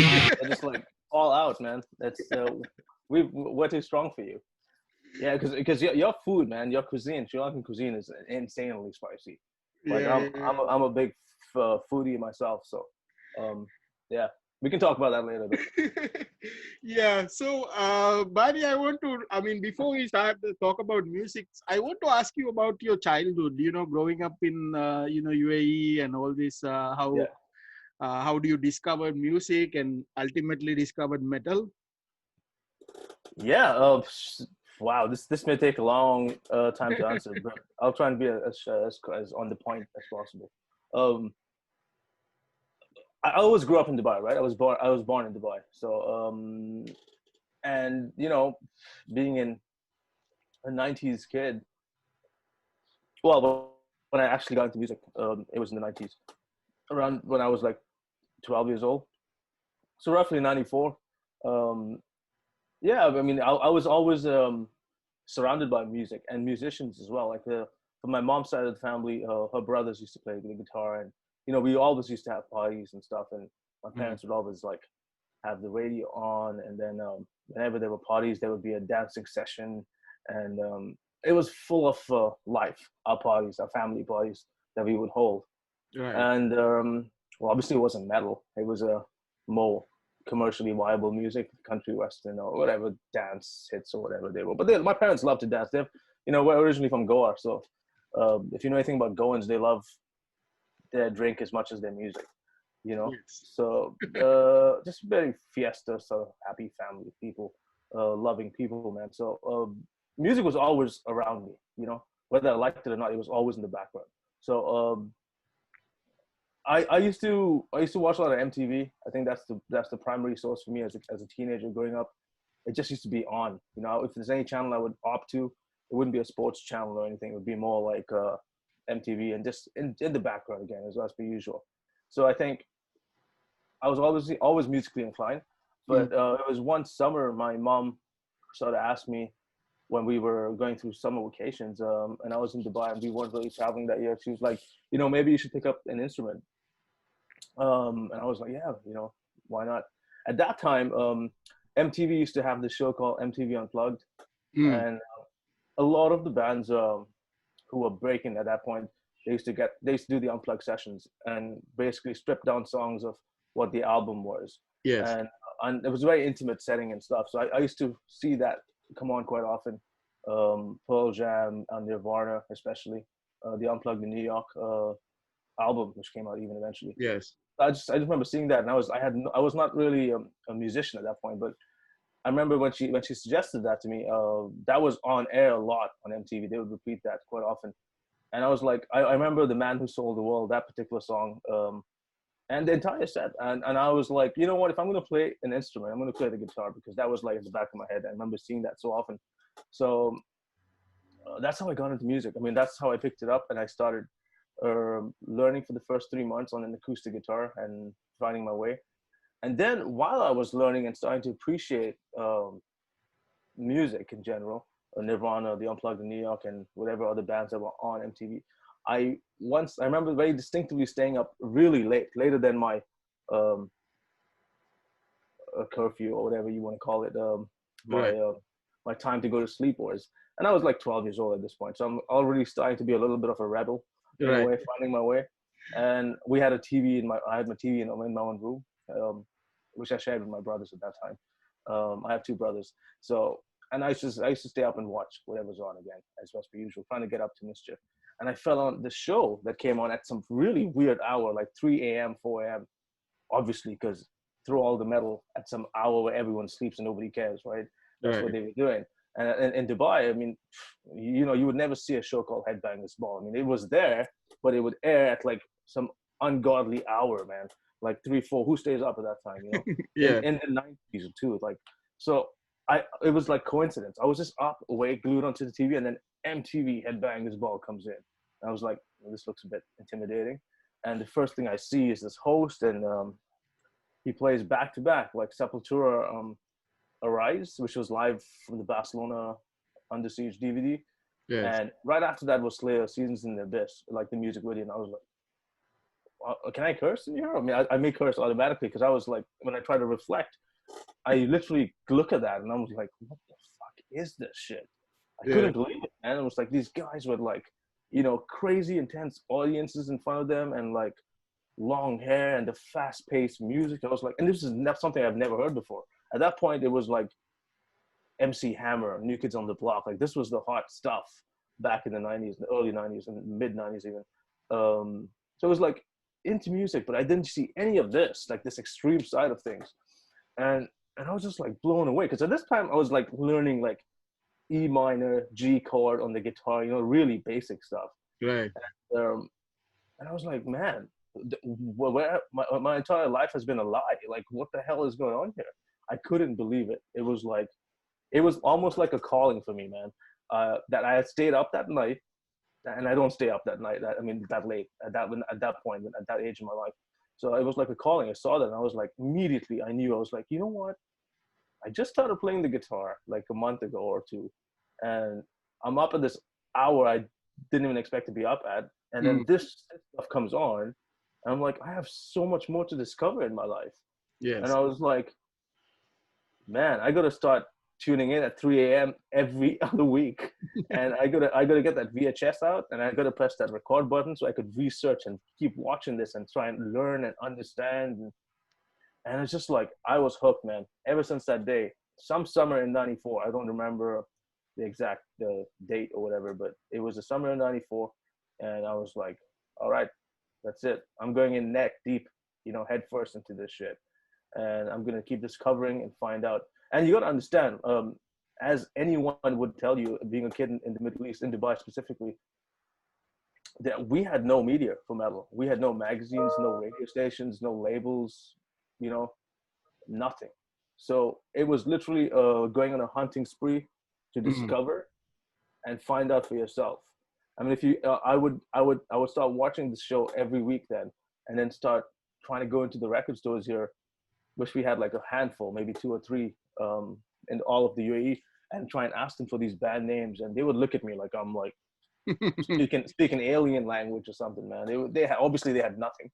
They're just like all out, man. That's we're too strong for you. Yeah, because your food, man, your cuisine, Sri Lankan cuisine is insanely spicy. Like Yeah. I'm a big foodie myself, so um, yeah, we can talk about that later though. Yeah. So, Barney, I mean, before we start to talk about music, I want to ask you about your childhood, growing up in, UAE and all this, Yeah, how do you discover music and ultimately discovered metal? yeah. Wow, this may take a long time to answer, but I'll try and be as on the point as possible. Um, I always grew up in Dubai, right? I was born in Dubai, so and being in a '90s kid. Well, when I actually got into music, it was in the '90s, around when I was like 12 years old. So roughly '94. Um, yeah, I mean, I was always surrounded by music and musicians as well. Like from my mom's side of the family, her brothers used to play the guitar, and we always used to have parties and stuff. And my Mm. parents would always like have the radio on, and then whenever there were parties, there would be a dancing session, and it was full of life. Our parties, our family parties that we would hold, Right. and well, obviously it wasn't metal. It was a more commercially viable music, country western or whatever dance hits or whatever they were. But my parents loved to dance. We're originally from Goa, so if you know anything about Goans, they love their drink as much as their music. You know, Yes. so just very fiesta, so happy family people, loving people, man. So music was always around me. Whether I liked it or not, it was always in the background. So I used to watch a lot of MTV. I think that's the primary source for me as a teenager growing up. It just used to be on. If there's any channel I would opt to, it wouldn't be a sports channel or anything. It would be more like MTV and just in the background again, as per usual. So I think I was always musically inclined, Mm. but it was one summer my mom sort of asked me when we were going through summer vacations, and I was in Dubai and we weren't really traveling that year. She was like, maybe you should pick up an instrument. And I was like, yeah, why not? At that time, MTV used to have this show called MTV Unplugged, Mm. and a lot of the bands who were breaking at that point, they used to do the unplugged sessions and basically strip down songs of what the album was, Yes. and it was a very intimate setting and stuff. So I used to see that come on quite often. Pearl Jam and Nirvana, especially the Unplugged in New York album, which came out even eventually. Yes. I just remember seeing that, and I was not really a musician at that point, but I remember when she suggested that to me. That was on air a lot on MTV. They would repeat that quite often, and I was like, I remember the Man Who Sold the World, that particular song, and the entire set, and I was like, you know what? If I'm gonna play an instrument, I'm gonna play the guitar because that was like in the back of my head. I remember seeing that so often, so that's how I got into music. I mean, that's how I picked it up, and I started learning for the first 3 months on an acoustic guitar and finding my way. And then while I was learning and starting to appreciate music in general, Nirvana, The Unplugged in New York, and whatever other bands that were on MTV, I remember very distinctively staying up really late, later than my um, curfew or whatever you want to call it, my Right. my time to go to sleep was. And I was like 12 years old at this point, so I'm already starting to be a little bit of a rebel in a Right. way, finding my way. And we had a TV I had my TV in my own room, which I shared with my brothers at that time. I have two brothers, so and I used to stay up and watch whatever's on again, as was per usual, trying to get up to mischief. And I fell on the show that came on at some really weird hour, like 3 a.m., 4 a.m. Obviously, because throw all the metal at some hour where everyone sleeps and nobody cares, right? That's what Right. they were doing. And in Dubai, I mean, you would never see a show called Headbangers Ball. I mean, it was there, but it would air at like some ungodly hour, man. Like 3, 4. Who stays up at that time? In Yeah. in the '90s too. Like so, it was like coincidence. I was just up, awake, glued onto the TV, and then MTV Headbangers Ball comes in. And I was like, well, this looks a bit intimidating. And the first thing I see is this host, and he plays back to back, like Sepultura Arise, which was live from the Barcelona Under Siege DVD. Yes. And right after that was Slayer Seasons in the Abyss, like the music video. And I was like, can I curse in here? I mean, I may curse automatically because I was like, when I try to reflect, I literally look at that and I was like, what the fuck is this shit? I Yeah. couldn't believe it. And it was like these guys with like, you know, crazy intense audiences in front of them and like long hair and the fast paced music. I was like, and this is not something I've never heard before. At that point, it was like MC Hammer, New Kids on the Block. Like this was the hot stuff back in the 90s, the early 90s and mid 90s even. So it was like into music, but I didn't see any of this, like this extreme side of things. And I was just like blown away because at this time I was like learning like E minor, G chord on the guitar, you know, really basic stuff. Right. And I was like, man, where my entire life has been a lie. Like, what the hell is going on here? I couldn't believe it. It was like, it was almost like a calling for me, man. That I had stayed up that night, and I don't stay up that night. I mean, that late at that point, at that age in my life. So it was like a calling. I saw that, and I was like, immediately, I knew. I was like, you know what? I just started playing the guitar like a month ago or two, and I'm up at this hour I didn't even expect to be up at, and then this stuff comes on, and I'm like, I have so much more to discover in my life. Yes. And I was like, man, I gotta start tuning in at 3 a.m. every other week, and I gotta get that VHS out, and I gotta press that record button so I could research and keep watching this and try and learn and understand. And it's just like, I was hooked, man. Ever since that day, some summer in 94, I don't remember the exact date or whatever, but it was the summer in 94. And I was like, all right, that's it. I'm going in neck deep, you know, head first into this shit. And I'm going to keep discovering and find out. And you got to understand, as anyone would tell you, being a kid in the Middle East, in Dubai specifically, that we had no media for metal. We had no magazines, no radio stations, no labels, you know, nothing. So it was literally going on a hunting spree to discover and find out for yourself. I mean, if you, I would start watching the show every week then, and then start trying to go into the record stores here, which we had like a handful, maybe 2 or 3 in all of the UAE, and try and ask them for these band names, and they would look at me like I'm like speaking alien language or something, man. They had, obviously they had nothing.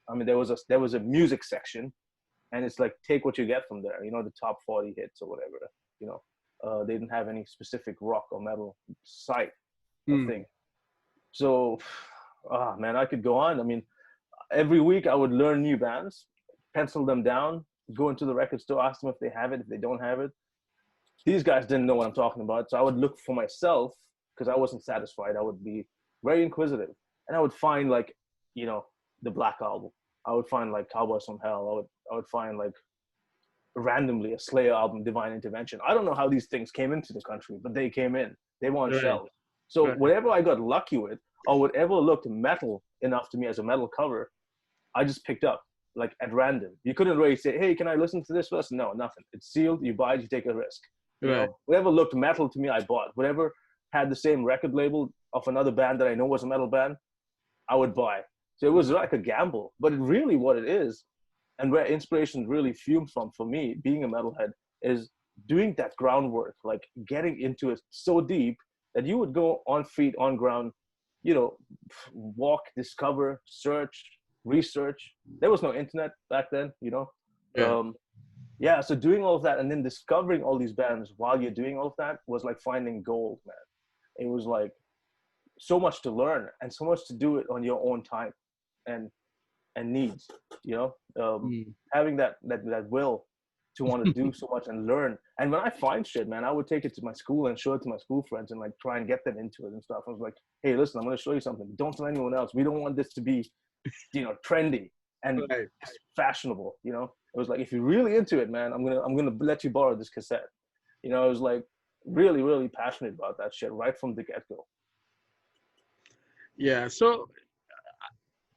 I mean, there was a music section, and it's like, take what you get from there, you know, the top 40 hits or whatever, you know. They didn't have any specific rock or metal site or thing. So, man, I could go on. I mean, every week I would learn new bands, pencil them down, go into the record store, ask them if they have it, if they don't have it. These guys didn't know what I'm talking about, so I would look for myself because I wasn't satisfied. I would be very inquisitive, and I would find like, you know, the Black Album. I would find like Cowboys from Hell. I would find like randomly a Slayer album, Divine Intervention. I don't know how these things came into the country, but they came in. They were on shelves. So whatever I got lucky with, or whatever looked metal enough to me as a metal cover, I just picked up like at random. You couldn't really say, hey, can I listen to this first? No, nothing. It's sealed. You buy it, you take a risk. You know, whatever looked metal to me, I bought. Whatever had the same record label of another band that I know was a metal band, I would buy. So it was like a gamble, but really what it is, and where inspiration really fumed from for me, being a metalhead, is doing that groundwork, like getting into it so deep that you would go on feet, on ground, you know, walk, discover, search, research. There was no internet back then, you know. So doing all of that and then discovering all these bands while you're doing all of that was like finding gold, man. It was like so much to learn and so much to do it on your own time and needs, you know. Having that will to want to do so much and learn. And when I find shit, man, I would take it to my school and show it to my school friends and like try and get them into it and stuff. I was like, hey, listen, I'm going to show you something. Don't tell anyone else. We don't want this to be, you know, trendy and fashionable, you know. It was like, if you're really into it, man, I'm gonna let you borrow this cassette. You know, I was like really, really passionate about that shit right from the get-go. Yeah. So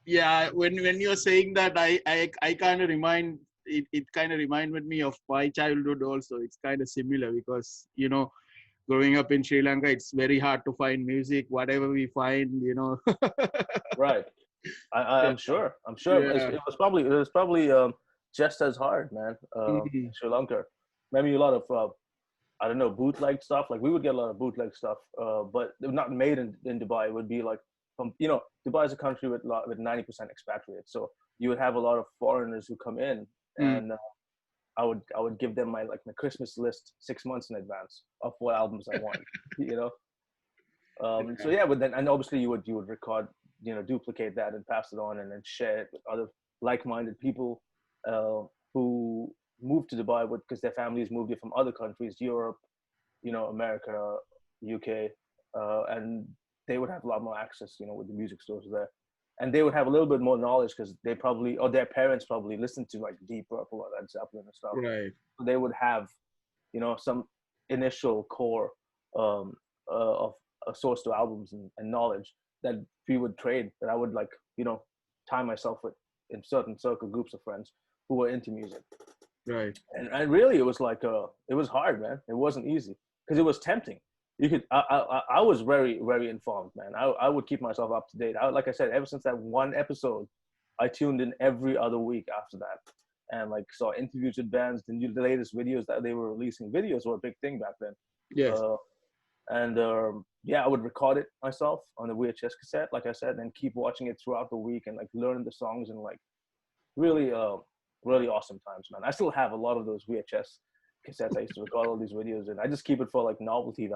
yeah, when you're saying that, I kind of remind it kind of reminded me of my childhood also. It's kind of similar because, you know, growing up in Sri Lanka, it's very hard to find music. Whatever we find, you know. Right. I'm sure. Yeah. It was probably just as hard, man. In Sri Lanka. Maybe a lot of I don't know, bootleg stuff. Like we would get a lot of bootleg stuff, but not made in Dubai. It would be like from, you know, Dubai is a country with 90% expatriates, so you would have a lot of foreigners who come in, Mm. and I would give them my Christmas list 6 months in advance of what albums I want, you know. So yeah, but then, and obviously you would record, you know, duplicate that and pass it on, and then share it with other like-minded people who moved to Dubai because their families moved here from other countries, Europe, you know, America, UK, and they would have a lot more access, you know, with the music stores there, and they would have a little bit more knowledge because they probably, or their parents probably listened to like Deep Purple or Led Zeppelin and stuff. Right. So they would have, you know, some initial core um, of a source to albums and knowledge that we would trade. That I would, like, you know, tie myself with in certain circle groups of friends who were into music. Right. And really, it was like it was hard, man. It wasn't easy because it was tempting. You could I was very, very informed, man. I would keep myself up to date. Like I said, ever since that one episode, I tuned in every other week after that, and like saw interviews with bands, the latest videos that they were releasing. Videos were a big thing back then. Yes. And yeah, I would record it myself on the VHS cassette, like I said, and keep watching it throughout the week and like learning the songs, and like really really awesome times, man. I still have a lot of those VHS cassettes I used to record all these videos, and I just keep it for like novelty